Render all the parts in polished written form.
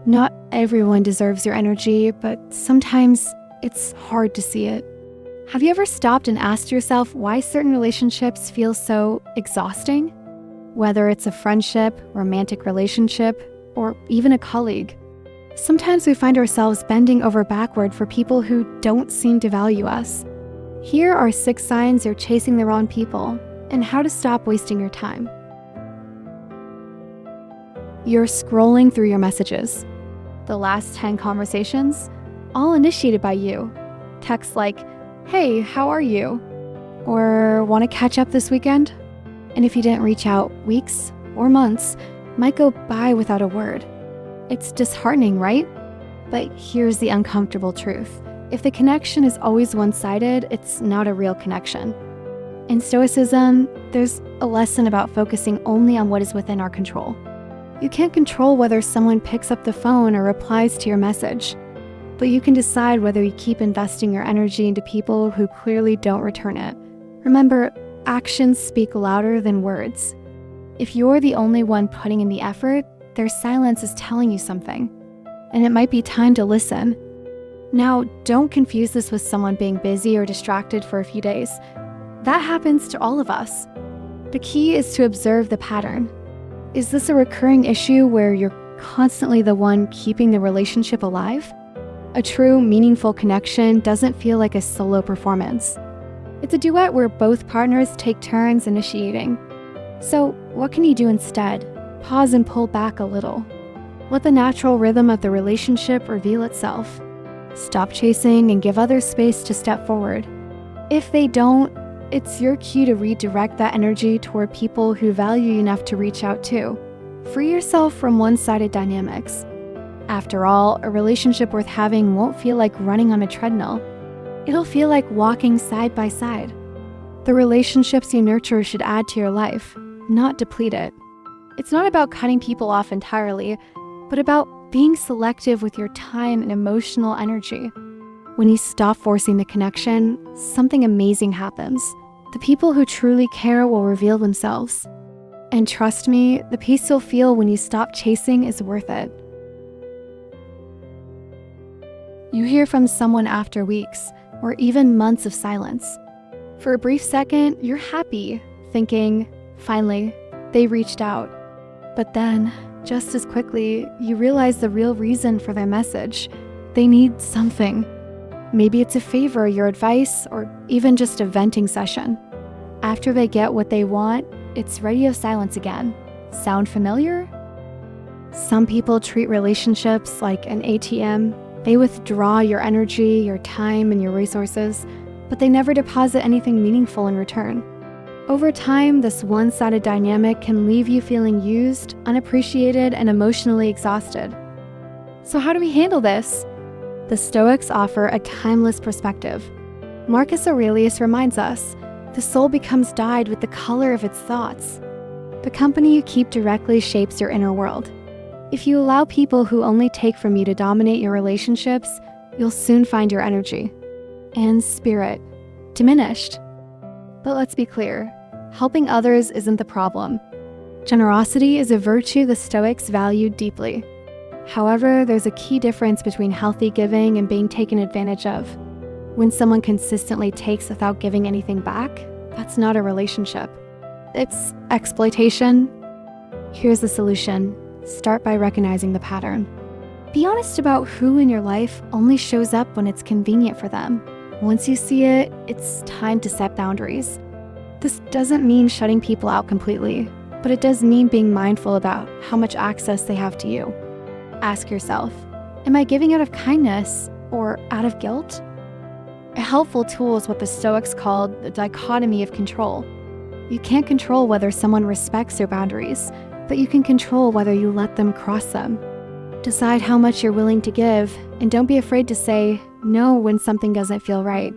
Not everyone deserves your energy, but sometimes it's hard to see it. Have you ever stopped and asked yourself why certain relationships feel so exhausting? Whether it's a friendship, romantic relationship, or even a colleague. Sometimes we find ourselves bending over backward for people who don't seem to value us. Here are 6 signs you're chasing the wrong people and how to stop wasting your time. You're scrolling through your messages. The last 10 conversations, all initiated by you. Texts like, "Hey, how are you?" Or "Want to catch up this weekend?" And if you didn't reach out, weeks or months might go by without a word. It's disheartening, right? But here's the uncomfortable truth. If the connection is always one-sided, it's not a real connection. In Stoicism, there's a lesson about focusing only on what is within our control. You can't control whether someone picks up the phone or replies to your message, but you can decide whether you keep investing your energy into people who clearly don't return it. Remember, actions speak louder than words. If you're the only one putting in the effort, their silence is telling you something, and it might be time to listen. Now, don't confuse this with someone being busy or distracted for a few days. That happens to all of us. The key is to observe the pattern. Is this a recurring issue where you're constantly the one keeping the relationship alive? A true, meaningful connection doesn't feel like a solo performance. It's a duet where both partners take turns initiating. So, what can you do instead? Pause and pull back a little. Let the natural rhythm of the relationship reveal itself. Stop chasing and give others space to step forward. If they don't, it's your cue to redirect that energy toward people who value you enough to reach out to. Free yourself from one-sided dynamics. After all, a relationship worth having won't feel like running on a treadmill. It'll feel like walking side by side. The relationships you nurture should add to your life, not deplete it. It's not about cutting people off entirely, but about being selective with your time and emotional energy. When you stop forcing the connection, something amazing happens. The people who truly care will reveal themselves. And trust me, the peace you'll feel when you stop chasing is worth it. You hear from someone after weeks, or even months of silence. For a brief second, you're happy, thinking, finally, they reached out. But then, just as quickly, you realize the real reason for their message. They need something. Maybe it's a favor, your advice, or even just a venting session. After they get what they want, it's radio silence again. Sound familiar? Some people treat relationships like an ATM. They withdraw your energy, your time, and your resources, but they never deposit anything meaningful in return. Over time, this one-sided dynamic can leave you feeling used, unappreciated, and emotionally exhausted. So how do we handle this? The Stoics offer a timeless perspective. Marcus Aurelius reminds us, the soul becomes dyed with the color of its thoughts. The company you keep directly shapes your inner world. If you allow people who only take from you to dominate your relationships, you'll soon find your energy and spirit diminished. But let's be clear, helping others isn't the problem. Generosity is a virtue the Stoics value deeply. However, there's a key difference between healthy giving and being taken advantage of. When someone consistently takes without giving anything back, that's not a relationship. It's exploitation. Here's the solution. Start by recognizing the pattern. Be honest about who in your life only shows up when it's convenient for them. Once you see it, it's time to set boundaries. This doesn't mean shutting people out completely, but it does mean being mindful about how much access they have to you. Ask yourself, am I giving out of kindness or out of guilt? A helpful tool is what the Stoics called the dichotomy of control. You can't control whether someone respects your boundaries, but you can control whether you let them cross them. Decide how much you're willing to give, and don't be afraid to say no when something doesn't feel right.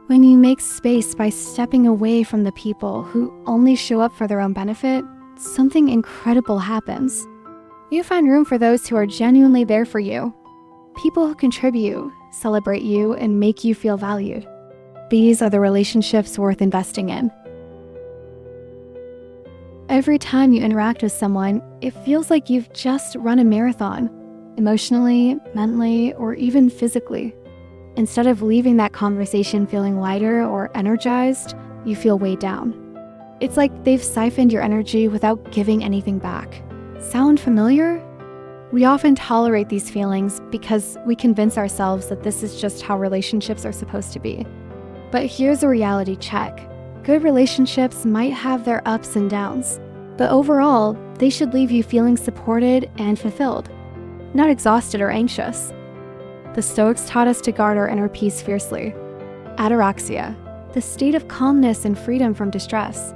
When you make space by stepping away from the people who only show up for their own benefit, something incredible happens. You find room for those who are genuinely there for you. People who contribute, celebrate you, and make you feel valued. These are the relationships worth investing in. Every time you interact with someone, it feels like you've just run a marathon. emotionally, mentally, or even physically. Instead of leaving that conversation feeling lighter or energized, you feel weighed down. It's like they've siphoned your energy without giving anything back. Sound familiar? We often tolerate these feelings because we convince ourselves that this is just how relationships are supposed to be. But here's a reality check. Good relationships might have their ups and downs, but overall, they should leave you feeling supported and fulfilled, not exhausted or anxious. The Stoics taught us to guard our inner peace fiercely. Ataraxia, the state of calmness and freedom from distress,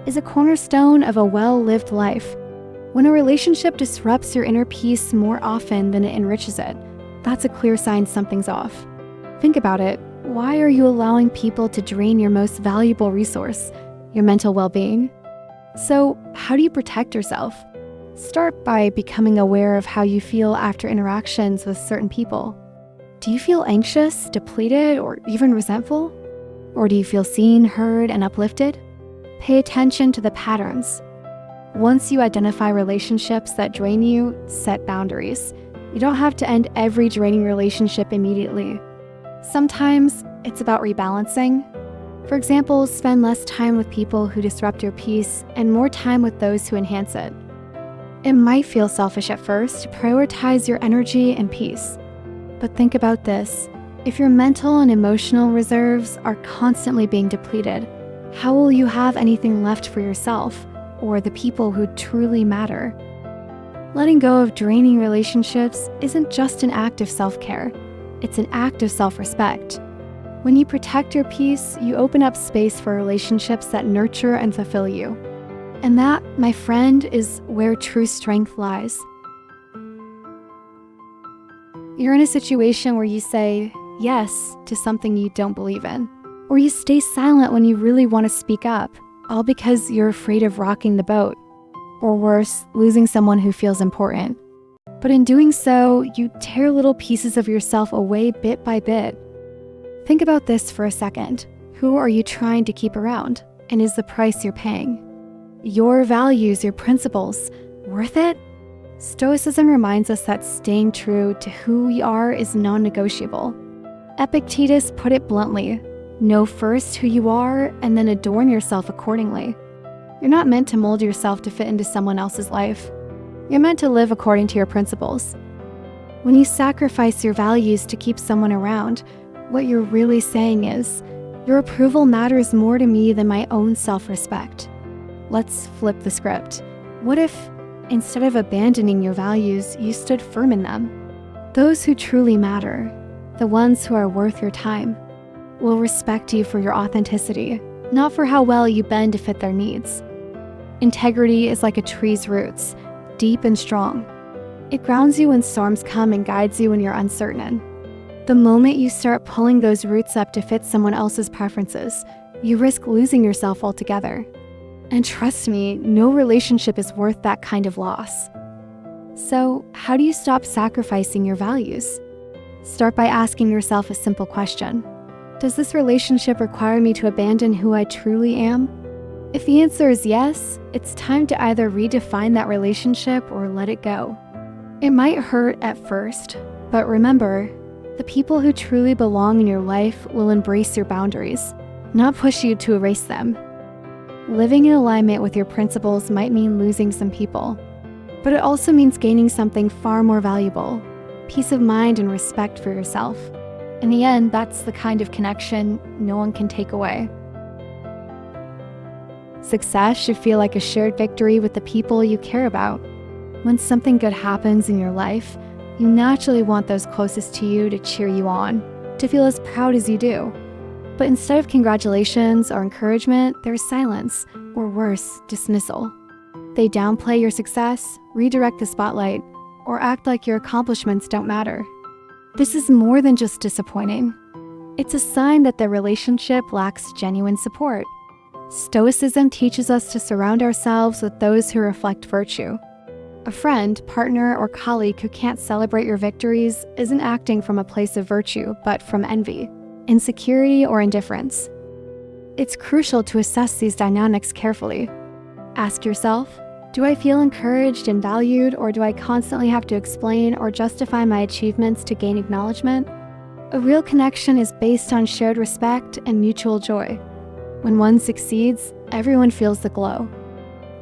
is a cornerstone of a well-lived life. When a relationship disrupts your inner peace more often than it enriches it, that's a clear sign something's off. Think about it. Why are you allowing people to drain your most valuable resource, your mental well-being? So, how do you protect yourself? Start by becoming aware of how you feel after interactions with certain people. Do you feel anxious, depleted, or even resentful? Or do you feel seen, heard, and uplifted? Pay attention to the patterns. Once you identify relationships that drain you, set boundaries. You don't have to end every draining relationship immediately. Sometimes it's about rebalancing. For example, spend less time with people who disrupt your peace and more time with those who enhance it. It might feel selfish at first to prioritize your energy and peace. But think about this. If your mental and emotional reserves are constantly being depleted, how will you have anything left for yourself or the people who truly matter? Letting go of draining relationships isn't just an act of self-care. It's an act of self-respect. When you protect your peace, you open up space for relationships that nurture and fulfill you. And that, my friend, is where true strength lies. You're in a situation where you say yes to something you don't believe in, or you stay silent when you really want to speak up, all because you're afraid of rocking the boat, or worse, losing someone who feels important. But in doing so, you tear little pieces of yourself away bit by bit. Think about this for a second. Who are you trying to keep around? And is the price you're paying? Your values, your principles, worth it? Stoicism reminds us that staying true to who we are is non-negotiable. Epictetus put it bluntly: know first who you are and then adorn yourself accordingly. You're not meant to mold yourself to fit into someone else's life. You're meant to live according to your principles. When you sacrifice your values to keep someone around, what you're really saying is, your approval matters more to me than my own self-respect. Let's flip the script. What if, instead of abandoning your values, you stood firm in them? Those who truly matter, the ones who are worth your time, will respect you for your authenticity, not for how well you bend to fit their needs. Integrity is like a tree's roots, deep and strong. It grounds you when storms come and guides you when you're uncertain. The moment you start pulling those roots up to fit someone else's preferences, you risk losing yourself altogether. And trust me, no relationship is worth that kind of loss. So, how do you stop sacrificing your values? Start by asking yourself a simple question. Does this relationship require me to abandon who I truly am? If the answer is yes, it's time to either redefine that relationship or let it go. It might hurt at first, but remember, the people who truly belong in your life will embrace your boundaries, not push you to erase them. Living in alignment with your principles might mean losing some people, but it also means gaining something far more valuable: peace of mind and respect for yourself. In the end, that's the kind of connection no one can take away. Success should feel like a shared victory with the people you care about. When something good happens in your life, you naturally want those closest to you to cheer you on, to feel as proud as you do. But instead of congratulations or encouragement, there's silence, or worse, dismissal. They downplay your success, redirect the spotlight, or act like your accomplishments don't matter. This is more than just disappointing. It's a sign that the relationship lacks genuine support. Stoicism teaches us to surround ourselves with those who reflect virtue. A friend, partner, or colleague who can't celebrate your victories isn't acting from a place of virtue, but from envy, insecurity, or indifference. It's crucial to assess these dynamics carefully. Ask yourself, Do I feel encouraged and valued, or do I constantly have to explain or justify my achievements to gain acknowledgement? A real connection is based on shared respect and mutual joy. When one succeeds, everyone feels the glow.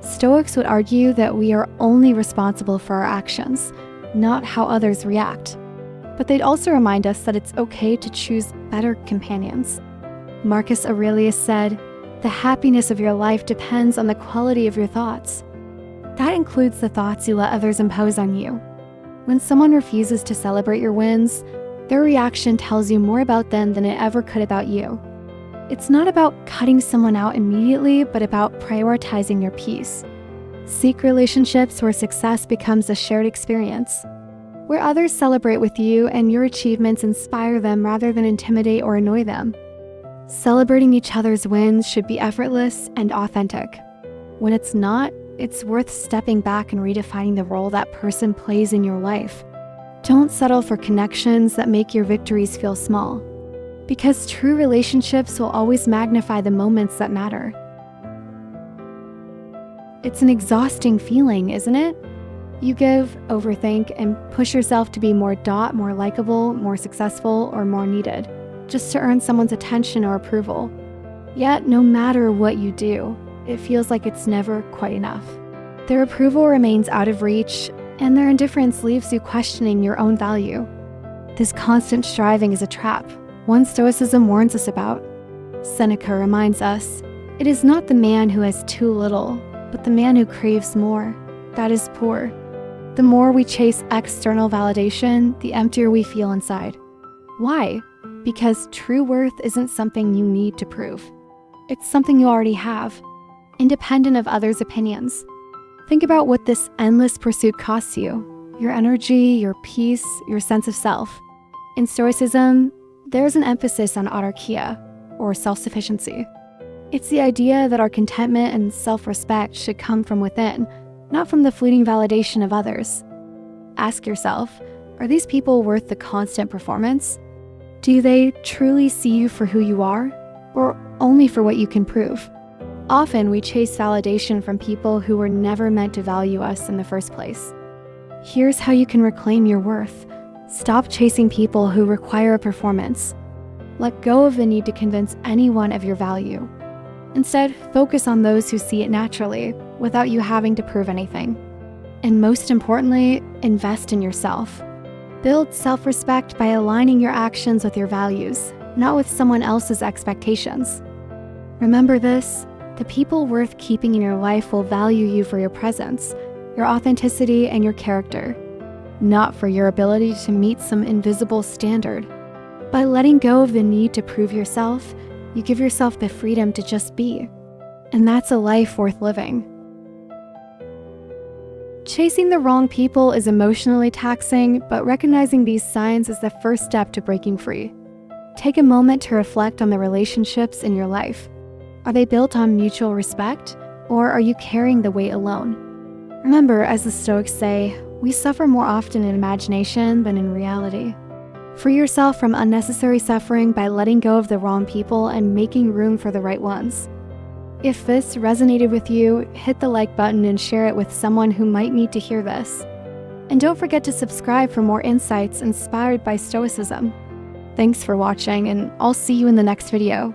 Stoics would argue that we are only responsible for our actions, not how others react. But they'd also remind us that it's okay to choose better companions. Marcus Aurelius said, "The happiness of your life depends on the quality of your thoughts." That includes the thoughts you let others impose on you. When someone refuses to celebrate your wins, their reaction tells you more about them than it ever could about you. It's not about cutting someone out immediately, but about prioritizing your peace. Seek relationships where success becomes a shared experience, where others celebrate with you and your achievements inspire them rather than intimidate or annoy them. Celebrating each other's wins should be effortless and authentic. When it's not, it's worth stepping back and redefining the role that person plays in your life. Don't settle for connections that make your victories feel small, because true relationships will always magnify the moments that matter. It's an exhausting feeling, isn't it? You give, overthink, and push yourself to be more likable, more successful, or more needed, just to earn someone's attention or approval. Yet, no matter what you do, it feels like it's never quite enough. Their approval remains out of reach, and their indifference leaves you questioning your own value. This constant striving is a trap, one Stoicism warns us about. Seneca reminds us, "It is not the man who has too little, but the man who craves more. That is poor." The more we chase external validation, the emptier we feel inside. Why? Because true worth isn't something you need to prove. It's something you already have, independent of others' opinions. Think about what this endless pursuit costs you: your energy, your peace, your sense of self. In Stoicism, there's an emphasis on autarkia, or self-sufficiency. It's the idea that our contentment and self-respect should come from within, not from the fleeting validation of others. Ask yourself, are these people worth the constant performance? Do they truly see you for who you are, or only for what you can prove? Often we chase validation from people who were never meant to value us in the first place. Here's how you can reclaim your worth. Stop chasing people who require a performance. Let go of the need to convince anyone of your value. Instead, focus on those who see it naturally, without you having to prove anything. And most importantly, invest in yourself. Build self-respect by aligning your actions with your values, not with someone else's expectations. Remember this: the people worth keeping in your life will value you for your presence, your authenticity, and your character, not for your ability to meet some invisible standard. By letting go of the need to prove yourself, you give yourself the freedom to just be. And that's a life worth living. Chasing the wrong people is emotionally taxing, but recognizing these signs is the first step to breaking free. Take a moment to reflect on the relationships in your life. Are they built on mutual respect, or are you carrying the weight alone? Remember, as the Stoics say, we suffer more often in imagination than in reality. Free yourself from unnecessary suffering by letting go of the wrong people and making room for the right ones. If this resonated with you, hit the like button and share it with someone who might need to hear this. And don't forget to subscribe for more insights inspired by Stoicism. Thanks for watching, and I'll see you in the next video.